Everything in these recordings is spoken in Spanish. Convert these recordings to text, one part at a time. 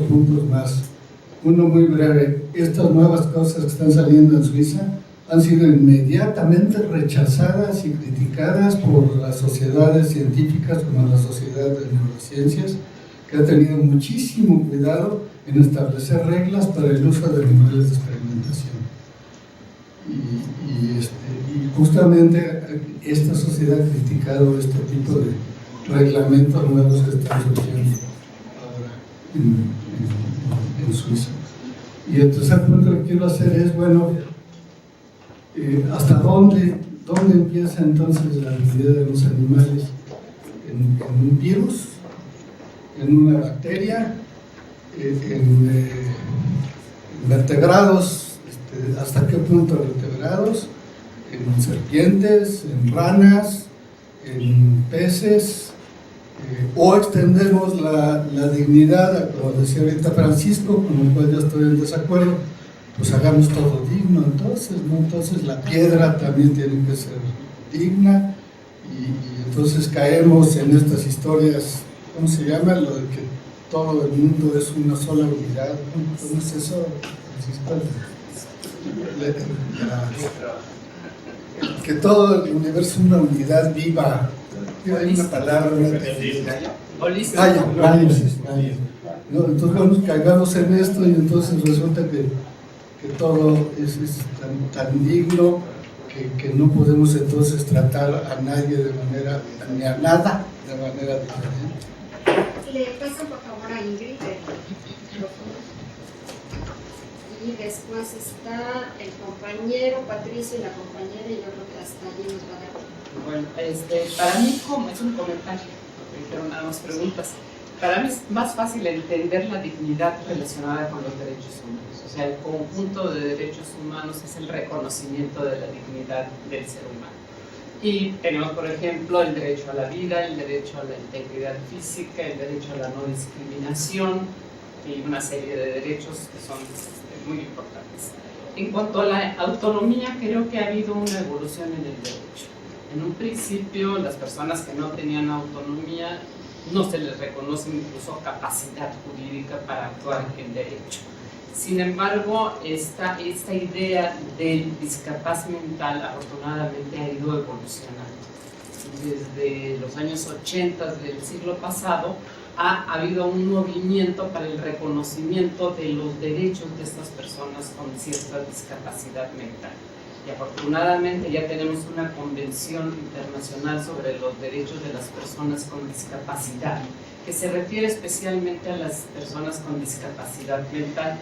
puntos más. Uno muy breve: estas nuevas cosas que están saliendo en Suiza han sido inmediatamente rechazadas y criticadas por las sociedades científicas como la Sociedad de Neurociencias, que ha tenido muchísimo cuidado en establecer reglas para el uso de animales de experimentación. Y justamente esta sociedad ha criticado este tipo de reglamentos nuevos que están surgiendo ahora en Suiza. Y el tercer punto que quiero hacer es, bueno, ¿hasta dónde empieza entonces la vida de los animales? ¿En un virus? ¿En una bacteria? ¿En vertebrados? ¿Hasta qué punto vertebrados? ¿En serpientes? ¿En ranas? ¿En peces? ¿O extendemos la dignidad, como decía ahorita Francisco, con el cual yo estoy en desacuerdo? Pues hagamos todo digno entonces, ¿no? Entonces la piedra también tiene que ser digna, y entonces caemos en estas historias, ¿cómo se llama? Lo de que todo el mundo es una sola unidad. ¿Cómo es eso, Francisco? Que todo el universo es una unidad viva. Hay una palabra, ¿no? Entonces vamos, caigamos en esto, y entonces resulta que todo es tan digno que no podemos entonces tratar a nadie de manera, ni a nada de manera diferente. Le pasan por favor a Ingrid el micrófono. Y después está el compañero Patricio y la compañera, y yo creo que hasta allí nos va a dar. Bueno, para mí, como es un comentario, porque dijeron nada más preguntas, para mí es más fácil entender la dignidad relacionada con los derechos humanos. O sea, el conjunto de derechos humanos es el reconocimiento de la dignidad del ser humano. Y tenemos, por ejemplo, el derecho a la vida, el derecho a la integridad física, el derecho a la no discriminación y una serie de derechos que son muy importantes. En cuanto a la autonomía, creo que ha habido una evolución en el derecho. En un principio, las personas que no tenían autonomía no se les reconoce incluso capacidad jurídica para actuar en derecho. Sin embargo, esta idea del discapaz mental afortunadamente ha ido evolucionando. Desde los años 80 del siglo pasado ha habido un movimiento para el reconocimiento de los derechos de estas personas con cierta discapacidad mental. Y afortunadamente ya tenemos una convención internacional sobre los derechos de las personas con discapacidad, que se refiere especialmente a las personas con discapacidad mental.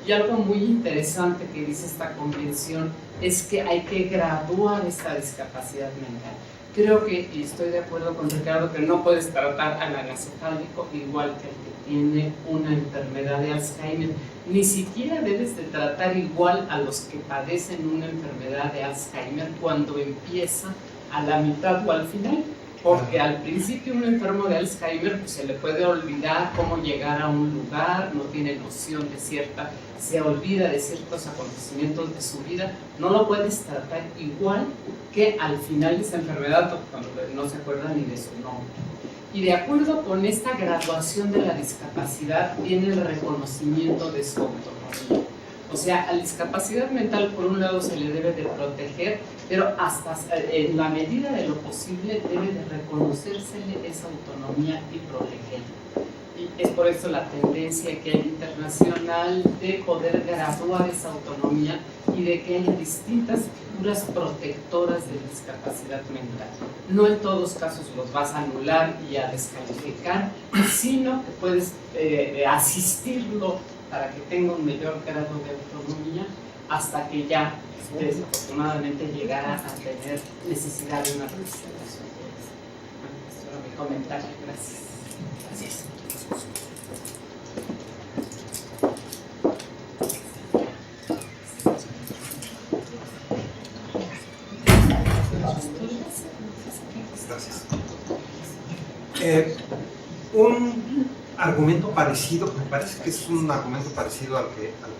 Y algo muy interesante que dice esta convención es que hay que graduar esta discapacidad mental. Creo que, y estoy de acuerdo con Ricardo, que no puedes tratar al anencefálico igual que el que tiene una enfermedad de Alzheimer. Ni siquiera debes de tratar igual a los que padecen una enfermedad de Alzheimer cuando empieza a la mitad o al final. Porque al principio un enfermo de Alzheimer pues, se le puede olvidar cómo llegar a un lugar, no tiene noción de se olvida de ciertos acontecimientos de su vida. No lo puedes tratar igual que al final de esa enfermedad, cuando no se acuerda ni de su nombre. Y de acuerdo con esta graduación de la discapacidad viene el reconocimiento de su autonomía. O sea, a la discapacidad mental por un lado se le debe de proteger, pero hasta en la medida de lo posible debe de reconocérsele esa autonomía y protegerla. Y es por eso la tendencia que hay internacional de poder graduar esa autonomía y de que haya distintas figuras protectoras de la discapacidad mental. No en todos casos los vas a anular y a descalificar, sino que puedes asistirlo para que tenga un mayor grado de autonomía hasta que ya desafortunadamente llegara a tener necesidad de una representación. Bueno, esto era mi comentario. Gracias. Gracias. Un argumento parecido, me parece que es un argumento parecido al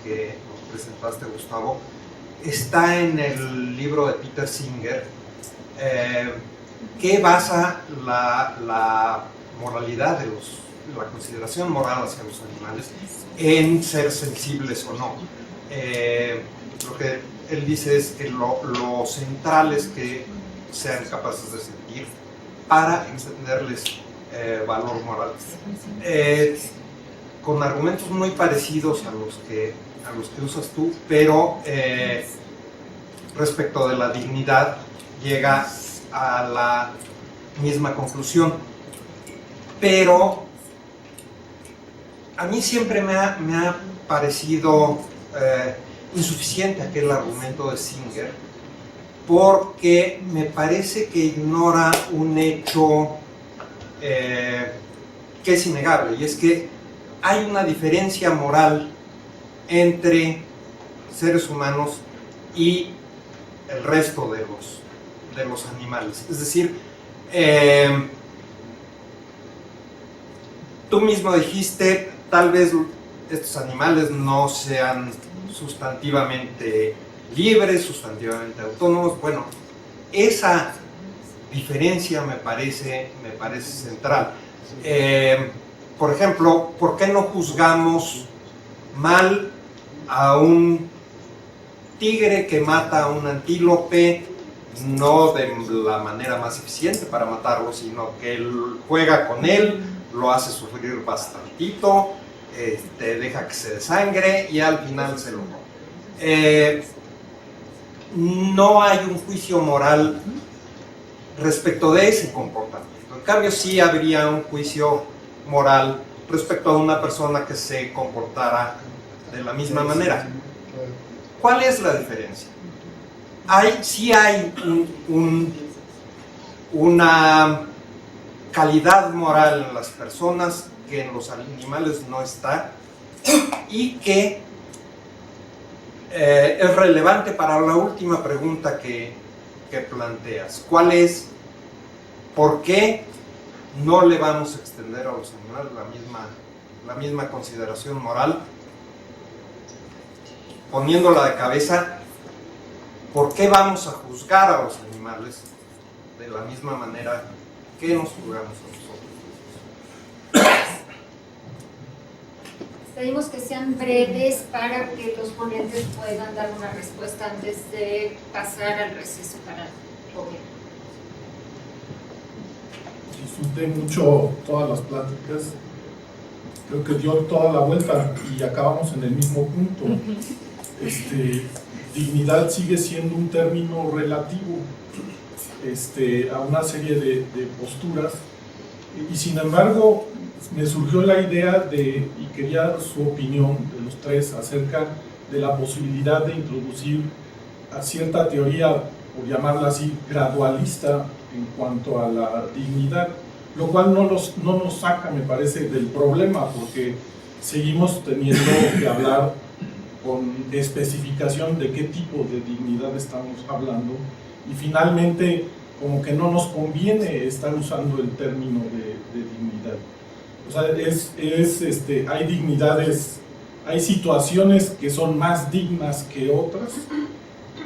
que nos presentaste, Gustavo, está en el libro de Peter Singer, que basa la moralidad de los la consideración moral hacia los animales en ser sensibles o no. Lo que él dice es que lo central es que sean capaces de sentir para entenderles valor moral. Con argumentos muy parecidos a los que usas tú, pero respecto de la dignidad llega a la misma conclusión. Pero a mí siempre me ha parecido insuficiente aquel argumento de Singer, porque me parece que ignora un hecho que es innegable, y es que hay una diferencia moral entre seres humanos y el resto de los animales. Es decir, tú mismo dijiste, tal vez estos animales no sean sustantivamente libres, sustantivamente autónomos. Bueno, esa diferencia me parece central. Por ejemplo, ¿por qué no juzgamos mal a un tigre que mata a un antílope? No de la manera más eficiente para matarlo, sino que él juega con él, lo hace sufrir bastantito, deja que se desangre y al final se lo come. No hay un juicio moral respecto de ese comportamiento. En cambio, sí habría un juicio moral respecto a una persona que se comportara de la misma manera. ¿Cuál es la diferencia? Sí hay una calidad moral en las personas que en los animales no está, y que es relevante para la última pregunta que planteas. ¿Cuál es? ¿Por qué no le vamos a extender a los animales la misma consideración moral? Poniéndola de cabeza, ¿por qué vamos a juzgar a los animales de la misma manera que nos juzgamos a nosotros? Pedimos que sean breves para que los ponentes puedan dar una respuesta antes de pasar al receso para comer. Disfruté mucho todas las pláticas, creo que dio toda la vuelta y acabamos en el mismo punto. Dignidad sigue siendo un término relativo a una serie de posturas, y sin embargo me surgió la idea y quería su opinión de los tres acerca de la posibilidad de introducir a cierta teoría, por llamarla así, gradualista en cuanto a la dignidad, lo cual no nos saca, me parece, del problema, porque seguimos teniendo que hablar con especificación de qué tipo de dignidad estamos hablando, y finalmente como que no nos conviene estar usando el término de dignidad. O sea, hay dignidades, hay situaciones que son más dignas que otras,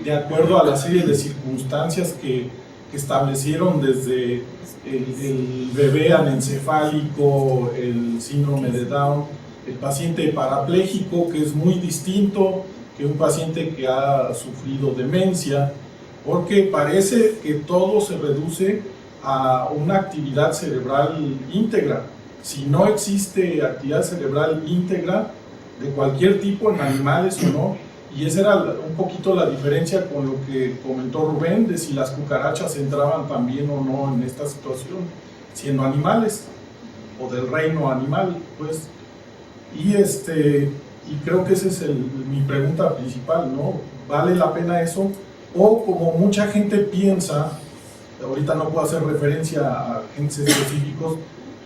de acuerdo a la serie de circunstancias que establecieron desde el bebé anencefálico, el síndrome de Down, el paciente parapléjico, que es muy distinto que un paciente que ha sufrido demencia, porque parece que todo se reduce a una actividad cerebral íntegra. Si no existe actividad cerebral íntegra de cualquier tipo en animales o no, y esa era un poquito la diferencia con lo que comentó Rubén, de si las cucarachas entraban también o no en esta situación, siendo animales, o del reino animal, pues. Y creo que esa es mi pregunta principal, ¿no? ¿Vale la pena eso? O como mucha gente piensa, ahorita no puedo hacer referencia a agentes específicos,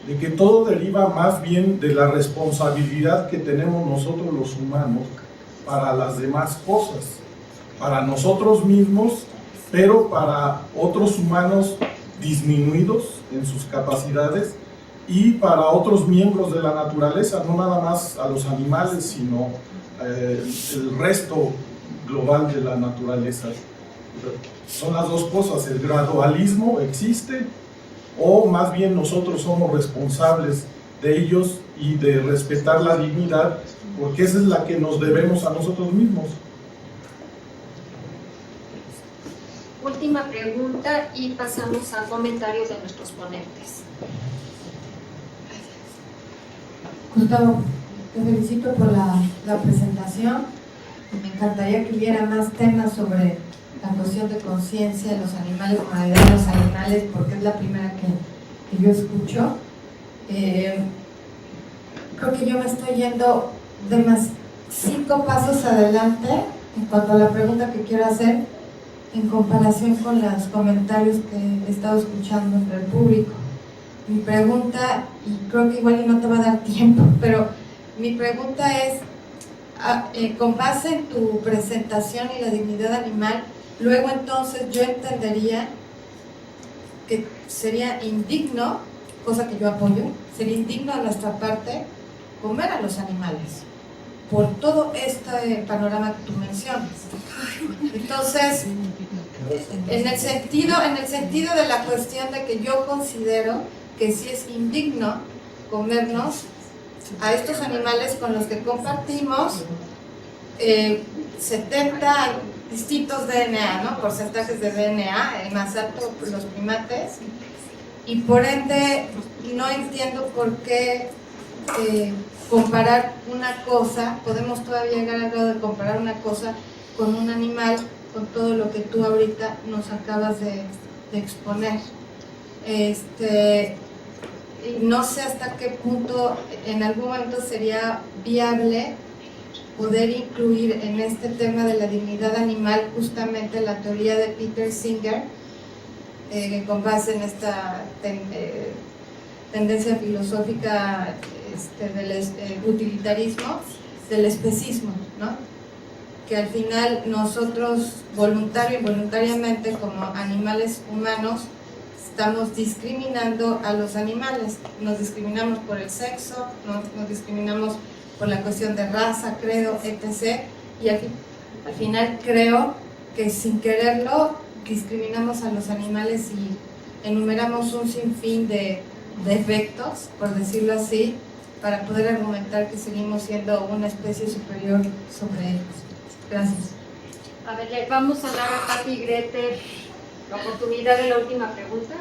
de que todo deriva más bien de la responsabilidad que tenemos nosotros los humanos para las demás cosas, para nosotros mismos, pero para otros humanos disminuidos en sus capacidades, y para otros miembros de la naturaleza, no nada más a los animales, sino el resto global de la naturaleza. Son las dos cosas, el gradualismo existe, o más bien nosotros somos responsables de ellos y de respetar la dignidad, porque esa es la que nos debemos a nosotros mismos. Última pregunta y pasamos a comentarios de nuestros ponentes. Gustavo, te felicito por la presentación. Me encantaría que hubiera más temas sobre la cuestión de conciencia de los animales, moralidad de los animales, porque es la primera que yo escucho. Creo que yo me estoy yendo de más 5 pasos adelante en cuanto a la pregunta que quiero hacer en comparación con los comentarios que he estado escuchando entre el público. Mi pregunta, y creo que igual no te va a dar tiempo, pero mi pregunta es, con base en tu presentación y la dignidad animal, luego entonces yo entendería que sería indigno, cosa que yo apoyo, sería indigno de nuestra parte comer a los animales, por todo este panorama que tú mencionas. Entonces, en el sentido de la cuestión de que yo considero que sí es indigno comernos a estos animales con los que compartimos 70 distintos DNA, ¿no? Porcentajes de DNA, más alto los primates, y por ende no entiendo por qué comparar una cosa, podemos todavía llegar al grado de comparar una cosa con un animal, con todo lo que tú ahorita nos acabas de exponer. No sé hasta qué punto en algún momento sería viable poder incluir en este tema de la dignidad animal justamente la teoría de Peter Singer, con base en esta tendencia filosófica del utilitarismo, del especismo, ¿no? Que al final nosotros voluntario y voluntariamente como animales humanos estamos discriminando a los animales, nos discriminamos por el sexo, nos discriminamos por la cuestión de raza, credo, etc. Y al final creo que sin quererlo discriminamos a los animales y enumeramos un sinfín de defectos, por decirlo así, para poder argumentar que seguimos siendo una especie superior sobre ellos. Gracias. A ver, le vamos a dar a Pati Greter la oportunidad de la última pregunta.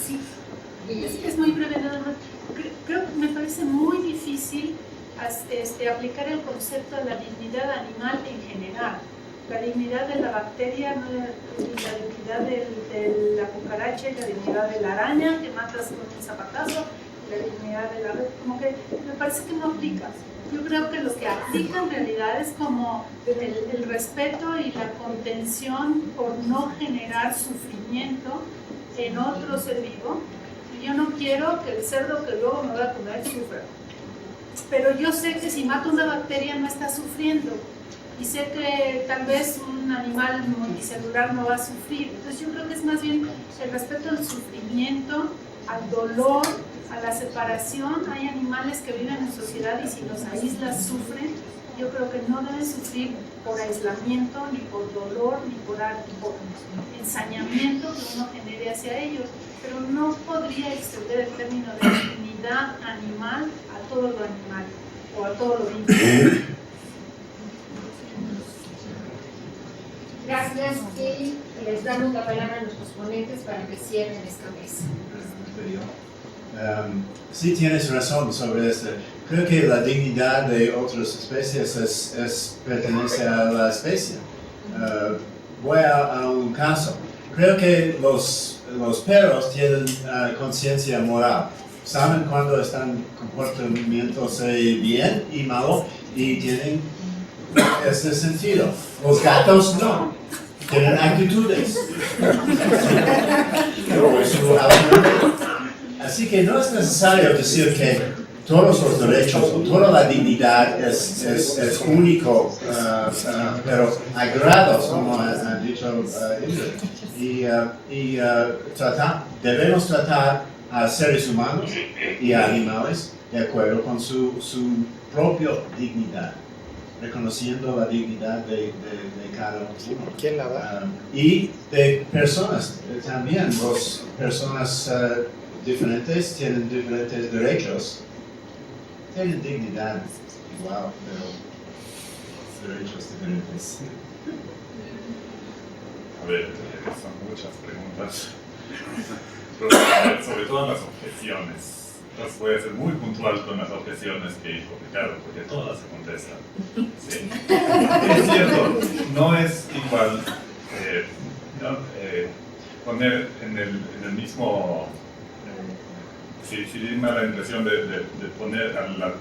Sí, es muy breve nada más. Creo que me parece muy difícil aplicar el concepto de la dignidad animal en general. La dignidad de la bacteria, la dignidad de la cucaracha, la dignidad de la araña que matas con un zapatazo, la dignidad de la red, como que me parece que no aplica. Yo creo que lo que aplica en realidad es como el respeto y la contención por no generar sufrimiento en otro ser vivo. Y yo no quiero que el cerdo que luego me va a comer sufra. Pero yo sé que si mato una bacteria no está sufriendo. Y sé que tal vez un animal multicelular no va a sufrir. Entonces yo creo que es más bien el respeto al sufrimiento, al dolor, a la separación. Hay animales que viven en sociedad y si los aíslas sufren. Yo creo que no deben sufrir por aislamiento, ni por dolor, ni por ensañamiento que uno genere hacia ellos. Pero no podría extender el término de dignidad animal a todo lo animal o a todo lo vivo. Gracias y les damos la palabra a nuestros ponentes para que cierren esta mesa. Sí tienes razón sobre esto. Creo que la dignidad de otras especies pertenece a la especie. Voy a un caso. Creo que los perros tienen conciencia moral. Saben cuando están comportamientos bien y malo y tienen ese sentido. Los gatos no. Tienen actitudes. Así que no es necesario decir que todos los derechos o toda la dignidad es único, pero hay grados, como ha dicho Ingrid. Debemos tratar a seres humanos y a animales de acuerdo con su propia dignidad, reconociendo la dignidad de cada uno. ¿Quién la da? Y de personas también, personas diferentes, tienen diferentes derechos, tienen dignidad igual, pero derechos diferentes. A ver, son muchas preguntas. Pero, sobre todo las objeciones. Entonces voy a ser muy puntual con las objeciones que dijo Ricardo, porque todas se contestan. Sí. Es cierto, no es igual poner en el mismo... Si me da la impresión de poner al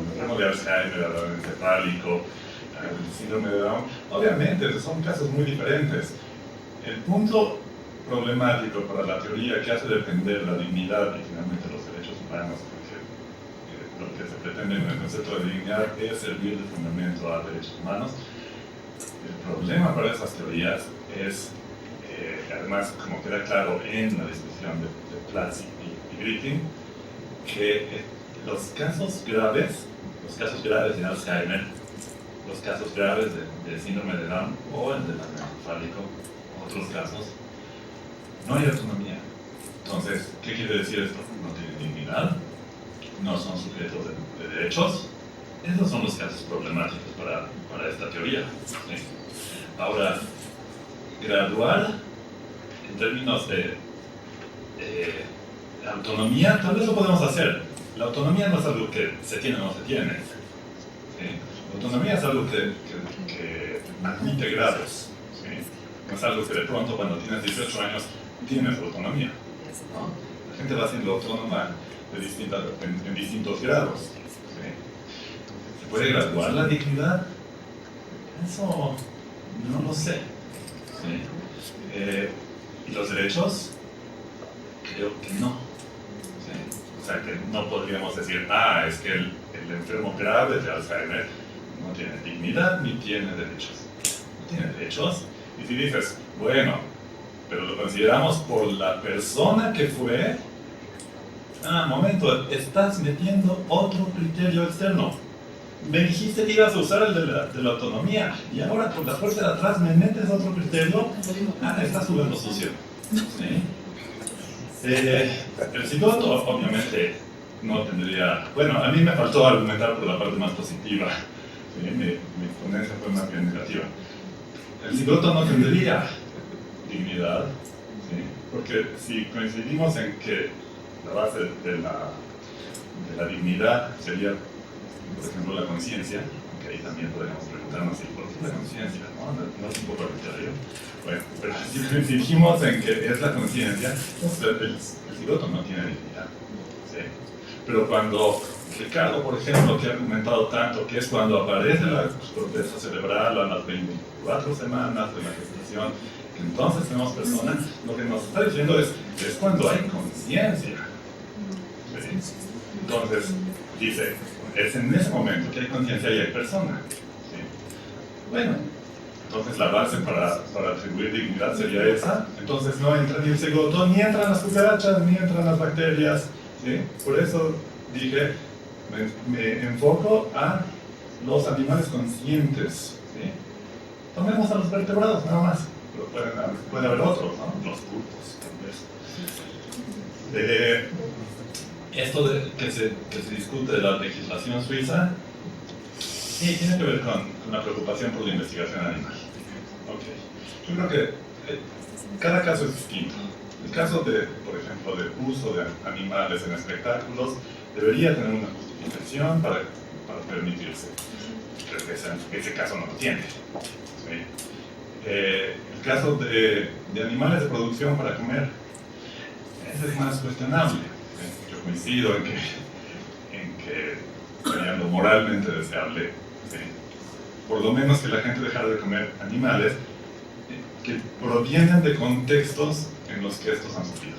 enfermo de Alzheimer, al encefálico, al síndrome de Down, obviamente son casos muy diferentes. El punto problemático para la teoría que hace depender la dignidad y finalmente los derechos humanos, porque lo que se pretende en el concepto de dignidad es servir de fundamento a derechos humanos. El problema para esas teorías es, además, como queda claro en la discusión de Platz y Gritting, que los casos graves de Alzheimer, los casos graves de síndrome de Down o el del encefálico, otros casos, no hay autonomía. Entonces, ¿qué quiere decir esto? No tienen dignidad, no son sujetos de derechos. Esos son los casos problemáticos para esta teoría. ¿Sí? Ahora, graduar en términos de autonomía, tal vez lo podemos hacer. La autonomía no es algo que se tiene o no se tiene. ¿Sí? La autonomía es algo que admite grados. ¿Sí? No es algo que de pronto cuando tienes 18 años tienes autonomía. ¿No? La gente va siendo autónoma en distintos grados. ¿Sí? ¿Se puede graduar la dignidad? Eso no lo sé. ¿Sí? ¿Y los derechos? Creo que no. ¿Sí? O sea, que no podríamos decir, es que el enfermo grave de Alzheimer no tiene dignidad ni tiene derechos. No tiene derechos. Y si dices, bueno, pero lo consideramos por la persona que fue, momento, estás metiendo otro criterio externo. Me dijiste que ibas a usar el de la autonomía y ahora por la fuerza de atrás me metes otro criterio. Estás jugando sucio. ¿Sí? El cigoto obviamente no tendría... Bueno, a mí me faltó argumentar por la parte más positiva. ¿Sí? Mi ponencia fue más bien negativa. El cigoto no tendría dignidad, ¿sí? Porque si coincidimos en que la base de la dignidad sería, por ejemplo, la conciencia, aunque ahí también podríamos preguntarnos por qué la conciencia, ¿no? No es un poco arbitrario. Bueno, pero si coincidimos en que es la conciencia, entonces el cigoto no tiene dignidad. ¿Sí? Pero cuando Ricardo, por ejemplo, que ha argumentado tanto, que es cuando aparece la corteza cerebral a las 24 semanas de la gestación, que entonces tenemos personas, lo que nos está diciendo es cuando hay conciencia. ¿Sí? Entonces, dice, es en ese momento que hay conciencia y hay persona. ¿Sí? Bueno, entonces la base para atribuir dignidad sería esa. Entonces no entra ni el cigoto, ni entran las cucarachas, ni entran las bacterias. ¿Sí? Por eso dije, me enfoco a los animales conscientes. ¿Sí? Tomemos a los vertebrados nada más, pero puede haber otros, ¿no? Los pulpos, tal vez. Esto que se discute de la legislación suiza, sí, tiene que ver con la preocupación por la investigación animal. Okay. Yo creo que cada caso es distinto. El caso por ejemplo, de uso de animales en espectáculos debería tener una justificación para permitirse. Creo que ese caso no lo tiene. ¿Sí? El caso de animales de producción para comer, ese es más cuestionable. ¿Sí? Yo coincido en que sería lo moralmente deseable, ¿sí? Por lo menos que la gente dejara de comer animales que provienen de contextos en los que estos han sufrido.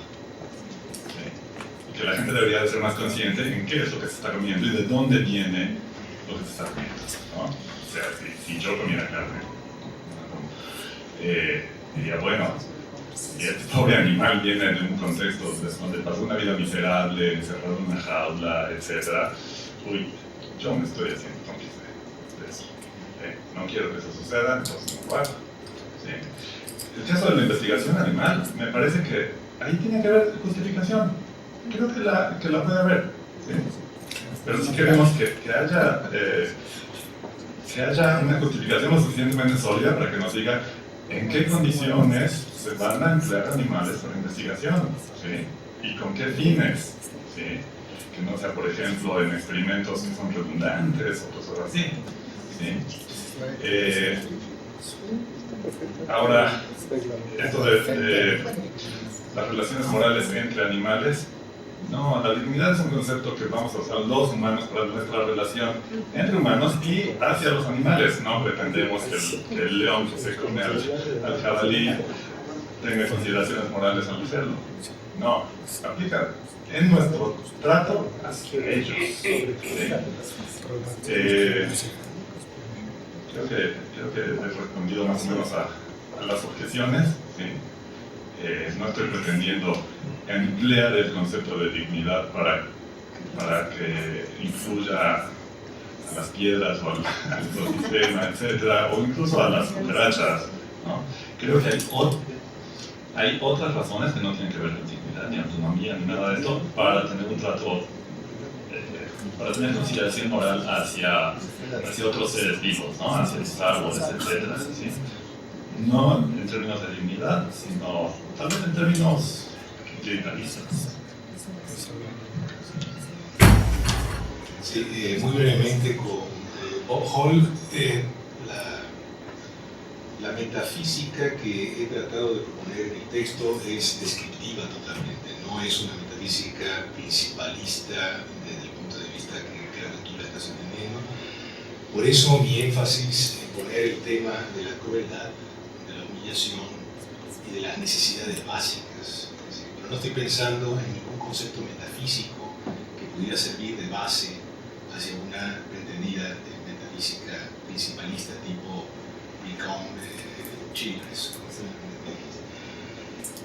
¿Sí? Y que la gente debería de ser más consciente en qué es lo que se está comiendo y de dónde viene lo que se está comiendo, ¿no? O sea, si yo comiera carne, diría, bueno, si este pobre animal viene de un contexto donde pasó una vida miserable, encerrado en una jaula, etc., yo me estoy haciendo cómplice de eso. No quiero que eso suceda, entonces no lo hago. ¿Sí? El caso de la investigación animal, me parece que ahí tiene que haber justificación. creo que la puede haber, ¿sí? Pero si queremos que haya una justificación lo suficientemente sólida para que nos diga en qué condiciones se van a emplear animales para investigación, ¿sí? Y con qué fines, ¿sí? Que no sea, por ejemplo, en experimentos que son redundantes o cosas así, ¿sí? Ahora, esto de las relaciones morales entre animales, no, la dignidad es un concepto que vamos a usar los humanos para nuestra relación entre humanos y hacia los animales. No pretendemos que el león que se come al jabalí tenga consideraciones morales al hacerlo. No, aplica en nuestro trato hacia ellos. ¿Sí? Creo que he respondido más o menos a las objeciones. ¿Sí? No estoy pretendiendo emplear el concepto de dignidad para que influya a las piedras o al ecosistema, etcétera, o incluso a las cucarachas, ¿no? Creo que hay otras razones que no tienen que ver con dignidad, ni autonomía, ni nada de esto, para tener un trato, para tener consideración moral hacia otros seres vivos, ¿no? Hacia los árboles, etcétera, ¿sí? No en términos de dignidad, sino tal vez en términos utilitaristas. Sí, muy brevemente con Bob Hall, la metafísica que he tratado de proponer en el texto es descriptiva totalmente, no es una metafísica principalista desde el punto de vista que creo que tú la estás entendiendo. Por eso mi énfasis en poner el tema de la crueldad, de la humillación y de las necesidades básicas. Pero no estoy pensando en ningún concepto metafísico que pudiera servir de base hacia una pretendida metafísica principalista tipo Become Childress.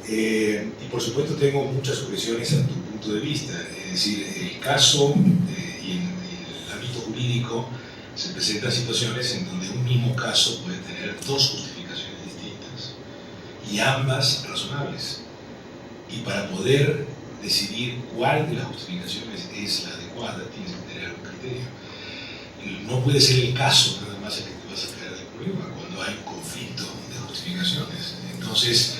Y por supuesto tengo muchas objeciones a tu punto de vista, es decir, el caso y en el ámbito jurídico se presentan situaciones en donde un mismo caso puede tener dos justificaciones distintas y ambas razonables. Y para poder decidir cuál de las justificaciones es la adecuada, tienes que tener algún criterio. No puede ser el caso nada más el que te va a sacar del problema cuando hay un conflicto de justificaciones. Entonces,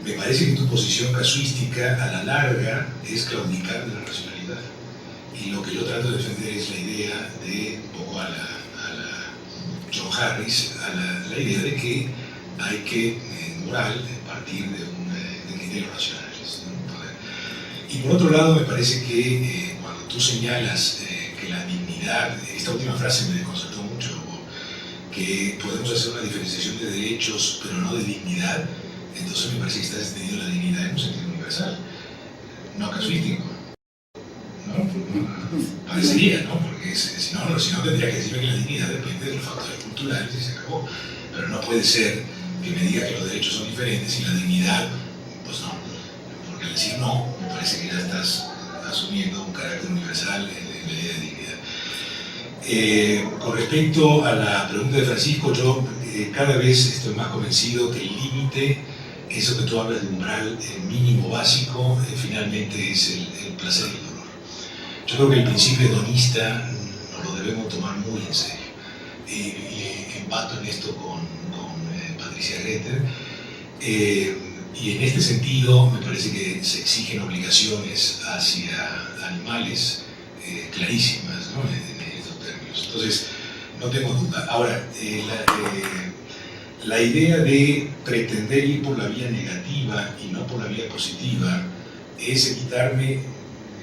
me parece que tu posición casuística a la larga es claudicar de la racionalidad. Y lo que yo trato de defender es la idea de, un poco a la John Harris, a la idea de que hay que, en moral, partir de criterios racionales, ¿no? Y por otro lado, me parece que cuando tú señalas que la dignidad, esta última frase me desconcertó mucho, que podemos hacer una diferenciación de derechos, pero no de dignidad, entonces me parece que estás entendiendo la dignidad en un sentido universal, no casuístico. ¿No? Parecería, ¿no? Porque si no tendría que decirme que la dignidad depende de los factores culturales y se acabó. Pero no puede ser que me diga que los derechos son diferentes y la dignidad, pues no. Porque al decir no, me parece que ya estás asumiendo un carácter universal en la idea de dignidad. Con respecto a la pregunta de Francisco, yo cada vez estoy más convencido que el límite, eso que tú hablas de umbral mínimo básico, finalmente es el placer y el dolor. Yo creo que el principio hedonista nos lo debemos tomar muy en serio. Y empato en esto con Patricia Greter. Y en este sentido me parece que se exigen obligaciones hacia animales clarísimas, ¿no? En estos términos. Entonces, no tengo duda. Ahora, la idea de pretender ir por la vía negativa y no por la vía positiva es evitarme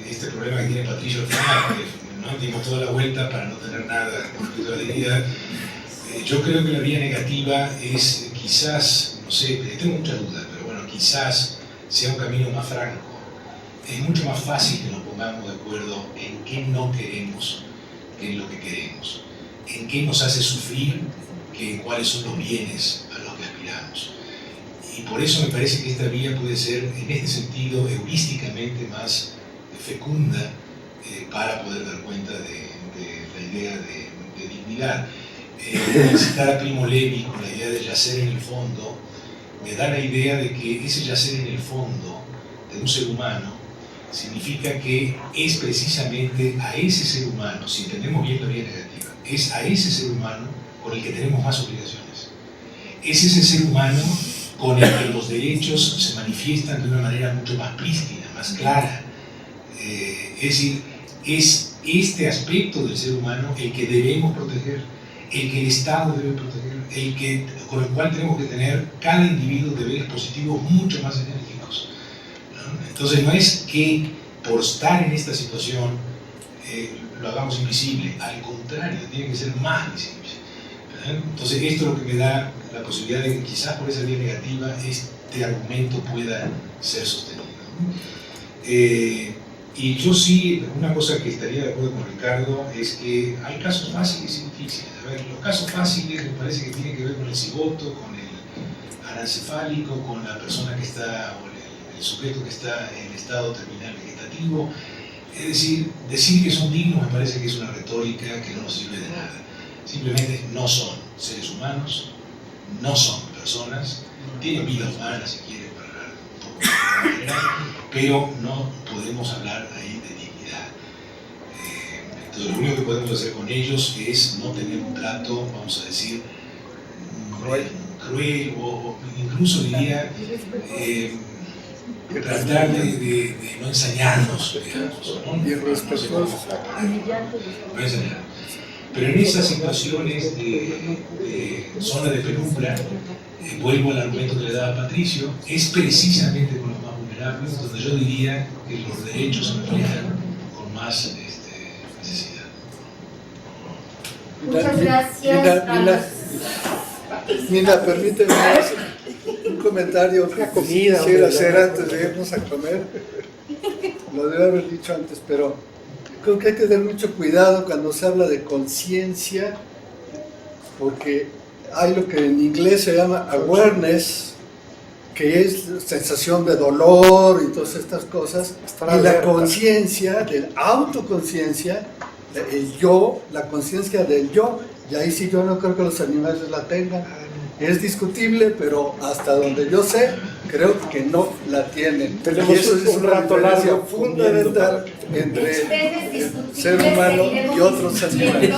este problema que tiene Patricio al final, ¿no? Dimos toda la vuelta para no tener nada con respecto a la dignidad. Yo creo que la vía negativa es quizás, no sé, tengo muchas dudas, pero bueno, quizás sea un camino más franco. Es mucho más fácil que nos pongamos de acuerdo en qué no queremos que en lo que queremos, en qué nos hace sufrir que en cuáles son los bienes a los que aspiramos. Y por eso me parece que esta vía puede ser, en este sentido, heurísticamente más fecunda para poder dar cuenta de la idea de dignidad. Citar a Primo Levi con la idea de yacer en el fondo me da la idea de que ese yacer en el fondo de un ser humano significa que es precisamente a ese ser humano, si entendemos bien la vía negativa, es a ese ser humano con el que tenemos más obligaciones. Es ese ser humano con el que los derechos se manifiestan de una manera mucho más prístina, más clara. Es decir, es este aspecto del ser humano el que debemos proteger, el que el Estado debe proteger, con el cual tenemos que tener cada individuo deberes positivos mucho más enérgicos, ¿no? Entonces no es que por estar en esta situación lo hagamos invisible, al contrario, tiene que ser más visible, ¿verdad? Entonces esto es lo que me da la posibilidad de que quizás por esa vía negativa este argumento pueda ser sostenido, ¿no? Y yo sí, una cosa que estaría de acuerdo con Ricardo es que hay casos fáciles y difíciles. A ver, los casos fáciles me parece que tienen que ver con el cigoto, con el anencefálico, con la persona que está, o el sujeto que está en estado terminal vegetativo. Es decir que son dignos me parece que es una retórica que no nos sirve de nada. Simplemente no son seres humanos, no son personas, tienen vida humana si quieren, pero no podemos hablar ahí de dignidad. Entonces lo único que podemos hacer con ellos es no tener un trato, vamos a decir, cruel o incluso diría tratar de no ensañarnos, digamos, ¿no? Y respetuoso. No ensañarnos. Pero en esas situaciones de zona de penumbra, vuelvo al argumento que le daba Patricio, es precisamente con los más vulnerables donde yo diría que los derechos se reflejan con más necesidad. Muchas gracias. Nina, permíteme un comentario que quisiera hacer antes de irnos a comer. Lo debo haber dicho antes, pero creo que hay que tener mucho cuidado cuando se habla de conciencia, porque hay lo que en inglés se llama awareness, que es sensación de dolor y todas estas cosas, y la conciencia, la autoconciencia, el yo, la conciencia del yo, y ahí sí yo no creo que los animales la tengan. Es discutible, pero hasta donde yo sé, creo que no la tienen. Tenemos y eso es un una rato diferencia largo fundamental entre el ser humano y otros animales.